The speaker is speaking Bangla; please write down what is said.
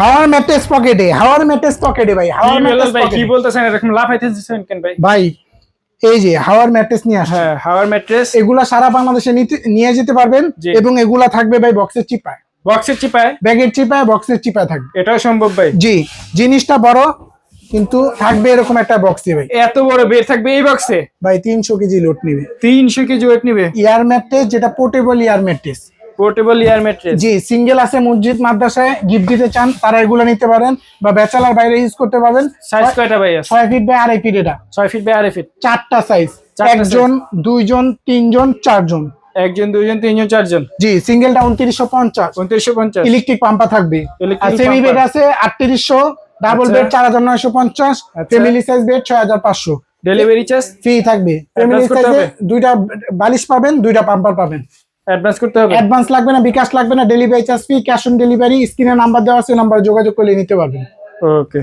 হাওয়ার ম্যাট্রেস পকেটে, হাওয়ার ম্যাট্রেস পকেটে ভাই, হাওয়ার ম্যাট্রেস ভাই কি পকেটে। বলতেছেন এরকম লাফাইতেছেন কেন ভাই? ভাই এই যে হাওয়ার ম্যাট্রেস নিয়ে আসছে, হ্যাঁ হাওয়ার ম্যাট্রেস, এগুলা সারা বাংলাদেশে নিয়ে যেতে পারবেন জি। এবং এগুলা থাকবে ভাই বক্সের চিপায়, বক্সের চিপায়, ব্যাগের চিপায়, বক্সের চিপায় থাকবে। এটাও সম্ভব ভাই? জি, জিনিসটা বড় কিন্তু থাকবে এরকম একটা বক্সে ভাই। এত বড় বেড থাকবে এই বক্সে? ভাই 300 কেজি লোড নিবে। 300 কেজি ওয়েট নিবে? ইয়ার ম্যাট্রেস, যেটা portable air mattress. Portable air mattress. জি, সিঙ্গেল আছে, মসজিদ মাদ্রাসায় গিফট দিতে চান তারা এগুলো নিতে পারেন, বা ব্যাচেলার বাইরে ইউজ করতে পারবেন। সাইজ কয়টা ভাই আছে? 6 ফিট বাই 2.5 ফিট, এটা 6 ফিট বাই 2.5 ফিট। 4টা সাইজ, চারটা একজন, দুইজন, তিনজন, চারজন। একজন, দুইজন, তিনজন, চারজন। জি, সিঙ্গেলটা 2950, 2950। ইলেকট্রিক পাম্পা থাকবে। Electric আর সেমি pumper। বেড আছে 3800, ডাবল আচ্ছা। বেড 4950, আচ্ছা। Family size bed 6500। Delivery charge free থাকবে। ফ্যামিলি করতে সাইজে হবে? 2টা বালিশ পাবেন, 2টা পাম্পার পাবেন। অ্যাডভান্স করতে হবে? অ্যাডভান্স লাগবে না, বিকাশ লাগবে না, delivery charge free, cash on delivery. স্ক্রিনে নাম্বার দেওয়া আছে, নাম্বারে যোগাযোগ করলে নিতে পারবেন। ওকে।